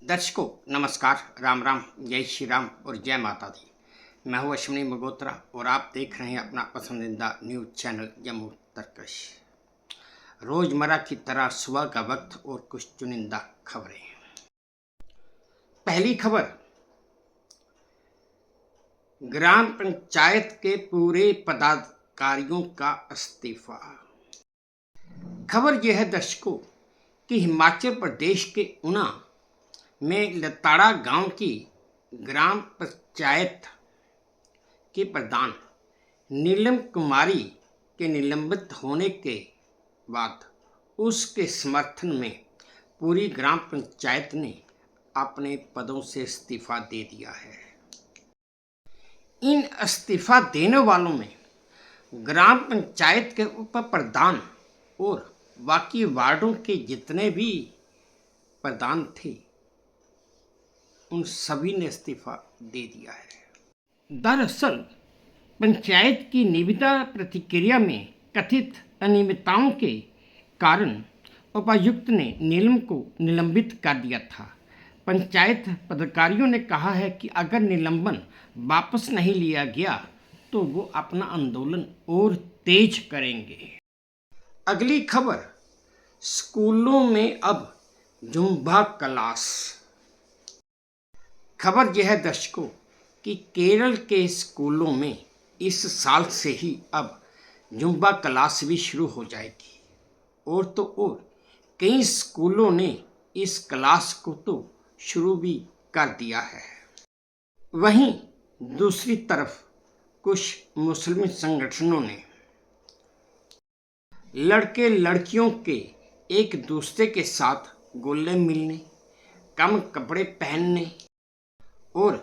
दर्शकों नमस्कार, राम राम, जय श्री राम और जय माता दी। मैं हूँ अश्विनी मगोत्रा और आप देख रहे हैं अपना पसंदीदा न्यूज चैनल जम्मू तरकश। रोजमर्रा की तरह सुबह का वक्त और कुछ चुनिंदा खबरें। पहली खबर, ग्राम पंचायत के पूरे पदाधिकारियों का इस्तीफा। खबर यह है दर्शकों कि हिमाचल प्रदेश के ऊना में लताड़ा गांव की ग्राम पंचायत की प्रधान नीलम कुमारी के निलंबित होने के बाद उसके समर्थन में पूरी ग्राम पंचायत ने अपने पदों से इस्तीफा दे दिया है। इन इस्तीफा देने वालों में ग्राम पंचायत के उप प्रधान और बाकी वार्डों के जितने भी प्रधान थे उन सभी ने इस्तीफा दे दिया है। दरअसल पंचायत की निविदा प्रतिक्रिया में कथित अनियमितताओं के कारण उपायुक्त ने नीलम को निलंबित कर दिया था। पंचायत पदाधिकारियों ने कहा है कि अगर निलंबन वापस नहीं लिया गया तो वो अपना आंदोलन और तेज करेंगे। अगली खबर, स्कूलों में अब जुम्बा क्लास। खबर यह है दर्शकों कि केरल के स्कूलों में इस साल से ही अब जुम्बा क्लास भी शुरू हो जाएगी और तो और कई स्कूलों ने इस क्लास को तो शुरू भी कर दिया है। वहीं दूसरी तरफ कुछ मुस्लिम संगठनों ने लड़के लड़कियों के एक दूसरे के साथ घुलने मिलने, कम कपड़े पहनने और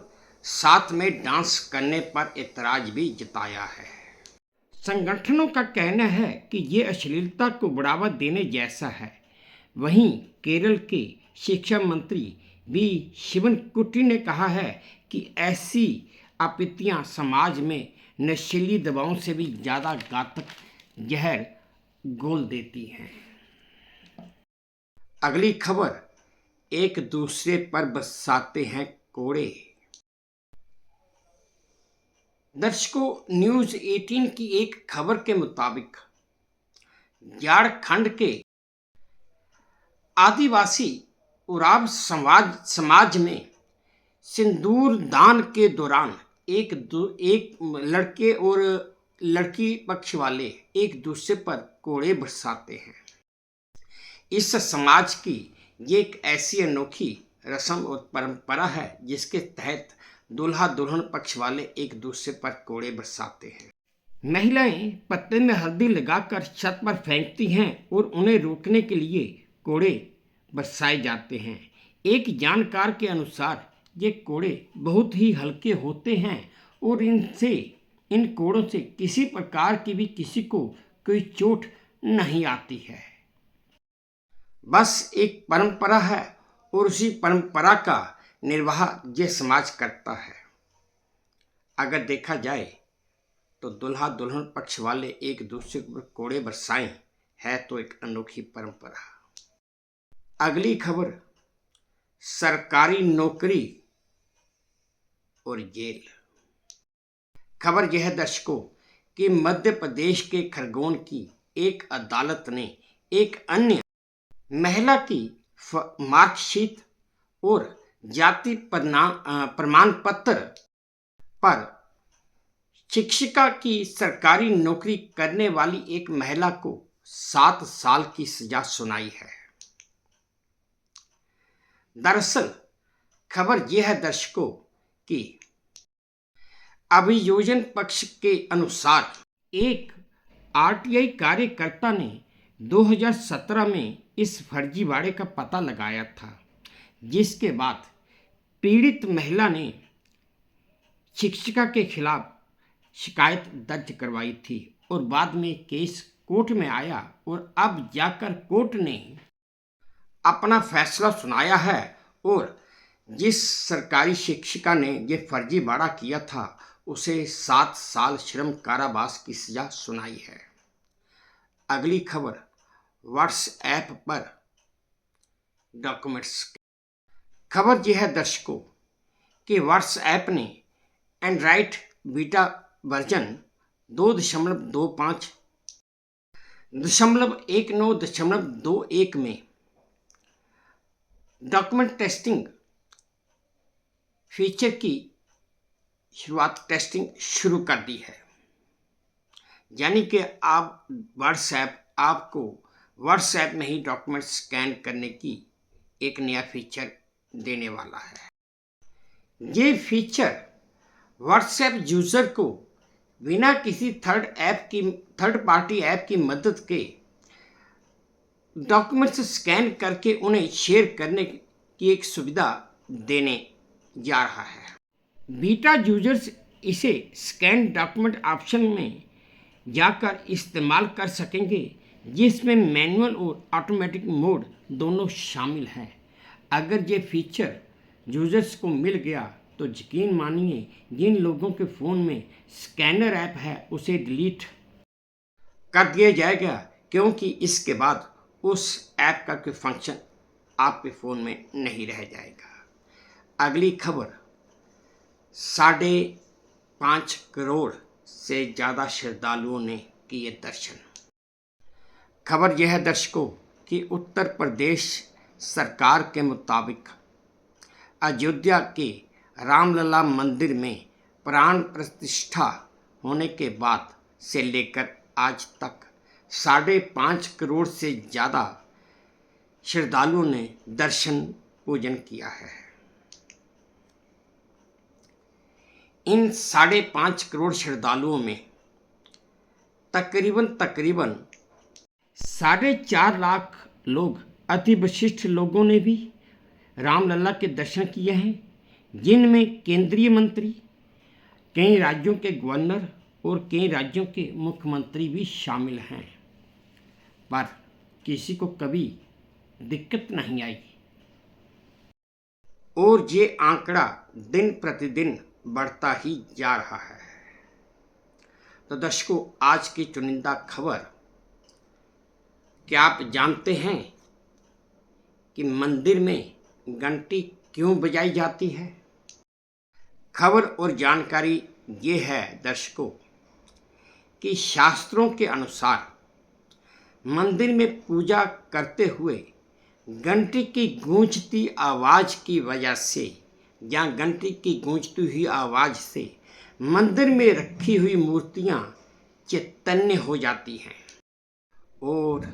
साथ में डांस करने पर एतराज भी जताया है। संगठनों का कहना है कि ये अश्लीलता को बढ़ावा देने जैसा है। वहीं केरल के शिक्षा मंत्री वी शिवनकुटी ने कहा है कि ऐसी आपत्तियां समाज में नशीली दवाओं से भी ज़्यादा घातक जहर घोल देती हैं। अगली खबर, एक दूसरे पर बरसाते हैं कोड़े। दर्शकों न्यूज़ 18 की एक खबर के मुताबिक झारखंड के आदिवासी उरांव समाज में सिंदूर दान के दौरान एक लड़के और लड़की पक्ष वाले एक दूसरे पर कोड़े बरसाते हैं। इस समाज की ये एक ऐसी अनोखी रस्म और परंपरा है जिसके तहत दूल्हा दुल्हन पक्ष वाले एक दूसरे पर कोड़े बरसाते हैं। महिलाएं पत्ते में हल्दी लगाकर छत पर फेंकती हैं और उन्हें रोकने के लिए कोड़े बरसाए जाते हैं। एक जानकार के अनुसार ये कोड़े बहुत ही हल्के होते हैं और इन कोड़ों से किसी प्रकार की भी किसी को कोई चोट नहीं आती है। बस एक परंपरा है और उसी परंपरा का निर्वाह ये समाज करता है। अगर देखा जाए तो दूल्हा दुल्हन पक्ष वाले एक दूसरे पर कोड़े बरसाएं है तो एक अनोखी परंपरा। अगली खबर, सरकारी नौकरी और जेल। खबर यह है दर्शकों कि मध्य प्रदेश के खरगोन की एक अदालत ने एक अन्य महिला की मार्कशीट और जाति प्रमाण पत्र पर शिक्षिका की सरकारी नौकरी करने वाली एक महिला को 7 साल की सजा सुनाई है। दरअसल खबर यह है दर्शकों कि अभियोजन पक्ष के अनुसार एक आरटीआई कार्यकर्ता ने 2017 में इस फर्जीवाड़े का पता लगाया था, जिसके बाद पीड़ित महिला ने शिक्षिका के खिलाफ शिकायत दर्ज करवाई थी और बाद में केस कोर्ट में आया और अब जाकर कोर्ट ने अपना फैसला सुनाया है और जिस सरकारी शिक्षिका ने ये फर्जीवाड़ा किया था उसे 7 साल श्रम कारावास की सजा सुनाई है। अगली खबर, व्हाट्सएप पर डॉक्यूमेंट्स। खबर यह है दर्शकों कि व्हाट्सएप ने एंड्रॉइड बीटा वर्जन 2.25.19.21 में डॉक्यूमेंट टेस्टिंग फीचर की टेस्टिंग शुरू कर दी है। यानी कि आपको व्हाट्सएप में ही डॉक्यूमेंट स्कैन करने की एक नया फीचर देने वाला है। ये फीचर व्हाट्सएप यूज़र को बिना किसी थर्ड पार्टी ऐप की मदद के डॉक्यूमेंट्स स्कैन करके उन्हें शेयर करने की एक सुविधा देने जा रहा है। बीटा यूजर्स इसे स्कैन डॉक्यूमेंट ऑप्शन में जाकर इस्तेमाल कर सकेंगे, जिसमें मैनुअल और ऑटोमेटिक मोड दोनों शामिल हैं। अगर ये फीचर यूजर्स को मिल गया तो यकीन मानिए जिन लोगों के फ़ोन में स्कैनर ऐप है उसे डिलीट कर दिया जाएगा, क्योंकि इसके बाद उस ऐप का कोई फंक्शन आपके फ़ोन में नहीं रह जाएगा। अगली खबर 5.5 करोड़ से ज़्यादा श्रद्धालुओं ने किए दर्शन। खबर यह है दर्शकों कि उत्तर प्रदेश सरकार के मुताबिक अयोध्या के रामलला मंदिर में प्राण प्रतिष्ठा होने के बाद से लेकर आज तक 5.5 करोड़ से ज़्यादा श्रद्धालुओं ने दर्शन पूजन किया है। इन 5.5 करोड़ श्रद्धालुओं में तकरीबन 4.5 लाख लोग अति विशिष्ट लोगों ने भी रामलला के दर्शन किए हैं, जिनमें केंद्रीय मंत्री, कई राज्यों के गवर्नर और कई राज्यों के मुख्यमंत्री भी शामिल हैं। पर किसी को कभी दिक्कत नहीं आई और ये आंकड़ा दिन प्रतिदिन बढ़ता ही जा रहा है। तो दर्शकों, आज की चुनिंदा खबर, क्या आप जानते हैं कि मंदिर में घंटी क्यों बजाई जाती है? खबर और जानकारी ये है दर्शकों कि शास्त्रों के अनुसार मंदिर में पूजा करते हुए घंटी की गूंजती आवाज़ की वजह से या घंटी की गूंजती हुई आवाज़ से मंदिर में रखी हुई मूर्तियाँ चैतन्य हो जाती हैं और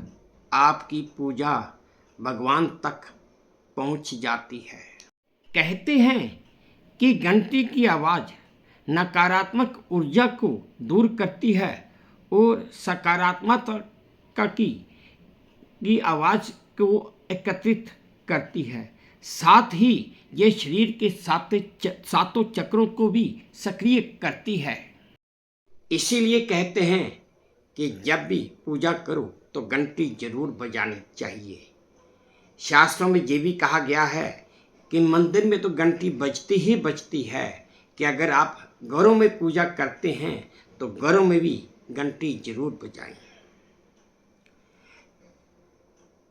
आपकी पूजा भगवान तक पहुंच जाती है। कहते हैं कि घंटी की आवाज़ नकारात्मक ऊर्जा को दूर करती है और सकारात्मकता की आवाज़ को एकत्रित करती है। साथ ही ये शरीर के सातों चक्रों को भी सक्रिय करती है। इसीलिए कहते हैं कि जब भी पूजा करो तो घंटी जरूर बजानी चाहिए। शास्त्रों में ये भी कहा गया है कि मंदिर में तो घंटी बजती ही बजती है, कि अगर आप घरों में पूजा करते हैं तो घरों में भी घंटी जरूर बजाएं।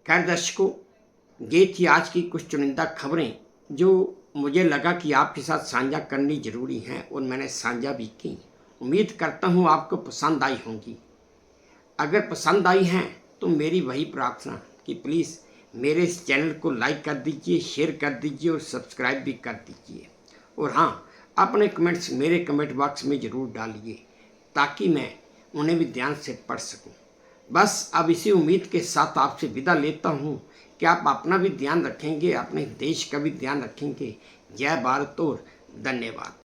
खैर दर्शकों, ये थी आज की कुछ चुनिंदा खबरें जो मुझे लगा कि आपके साथ साझा करनी ज़रूरी हैं और मैंने साझा भी की। उम्मीद करता हूँ आपको पसंद आई होंगी। अगर पसंद आई हैं तो मेरी वही प्रार्थना कि प्लीज़ मेरे इस चैनल को लाइक कर दीजिए, शेयर कर दीजिए और सब्सक्राइब भी कर दीजिए। और हाँ, अपने कमेंट्स मेरे कमेंट बॉक्स में ज़रूर डालिए ताकि मैं उन्हें भी ध्यान से पढ़ सकूं। बस अब इसी उम्मीद के साथ आपसे विदा लेता हूं कि आप अपना भी ध्यान रखेंगे, अपने देश का भी ध्यान रखेंगे। जय भारत और धन्यवाद।